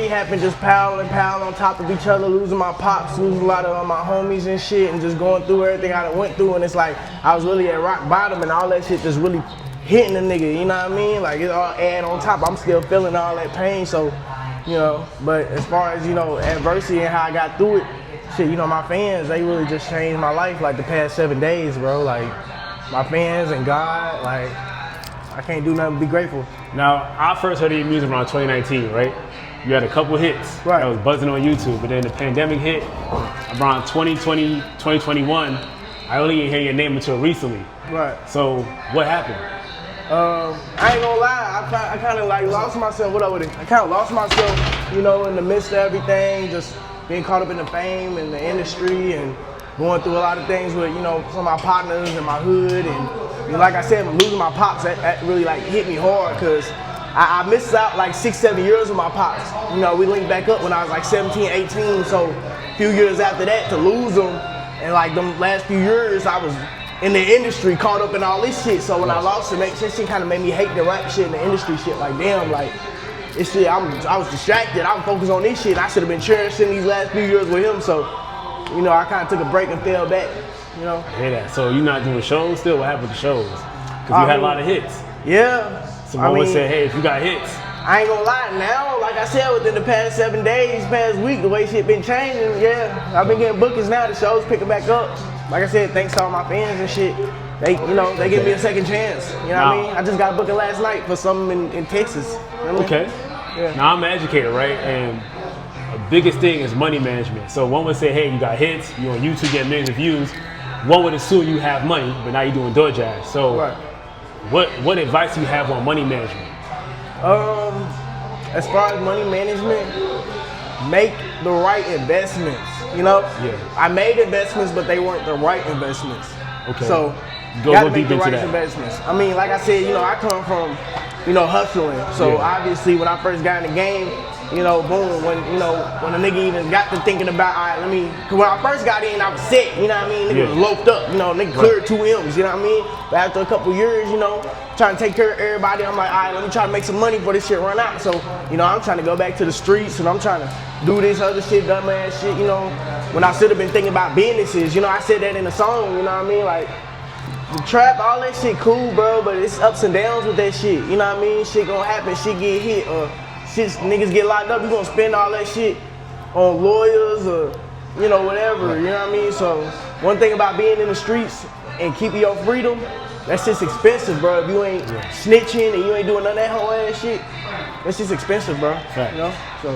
majority happened just piling on top of each other, losing my pops, losing a lot of my homies and shit, and just going through everything I done went through. And it's like I was really at rock bottom, and all that shit just really hitting the nigga. You know what I mean? Like it's all add on top. I'm still feeling all that pain. So, you know, but as far as, you know, adversity and how I got through it, shit, you know, my fans, they really just changed my life like the past 7 days, bro. Like my fans and God, like I can't do nothing but be grateful. Now, I first heard of your music around 2019, right? You had a couple hits that was buzzing on YouTube, but then the pandemic hit around 2020, 2021. I only didn't hear your name until recently. Right. So what happened? I ain't gonna lie, I kind of like lost myself. What up with it? I kind of lost myself, you know, in the midst of everything, just being caught up in the fame and the industry and going through a lot of things with, you know, some of my partners and my hood. And like I said, losing my pops, that really like hit me hard because I missed out like 6-7 years with my pops. You know, we linked back up when I was like 17, 18. So a few years after that to lose them, and like them last few years I was in the industry caught up in all this shit. So when I lost it, that shit kind of made me hate the rap shit and the industry shit. Like damn, like this shit, I was distracted. I was focused on this shit. I should have been cherishing these last few years with him. So, you know, I kind of took a break and fell back, you know. I hear that. So you're not doing shows still? What happened with the shows? Because you had a lot of hits. Yeah. Someone would say, hey, if you got hits. I ain't gonna lie, now, like I said, within the past 7 days, past week, the way shit been changing, yeah. I've been getting bookings now, the show's picking back up. Like I said, thanks to all my fans and shit. They, you know, they give me a second chance. You know what I mean? I just got a booking last night for something in Texas. You know what I mean? Okay. Yeah. Now I'm an educator, right? And the biggest thing is money management. So one would say, hey, you got hits, you on YouTube getting millions of views. One would assume you have money, but now you're doing DoorDash. So what advice do you have on money management? As far as money management, make the right investments. You know, I made investments, but they weren't the right investments. Okay. So you gotta make the right investments. I mean, like I said, you know, I come from, you know, hustling. So obviously, when I first got in the game, you know, boom, when a nigga even got to thinking about, all right, let me, cause when I first got in, I was set, you know what I mean? Nigga was loped up, you know, nigga cleared 2 M's, you know what I mean? But after a couple years, you know, trying to take care of everybody, I'm like, all right, let me try to make some money before this shit run out. So, you know, I'm trying to go back to the streets and I'm trying to do this other shit, dumbass shit, you know, when I should have been thinking about businesses, you know, I said that in the song, you know what I mean? Like, the trap, all that shit cool, bro, but it's ups and downs with that shit, you know what I mean? Shit gonna happen, shit get hit, shit, niggas get locked up, you gonna spend all that shit on lawyers or, you know, whatever, you know what I mean? So, one thing about being in the streets and keeping your freedom, that's just expensive, bro. If you ain't snitching and you ain't doing none of that whole ass shit, that's just expensive, bro. You know? So.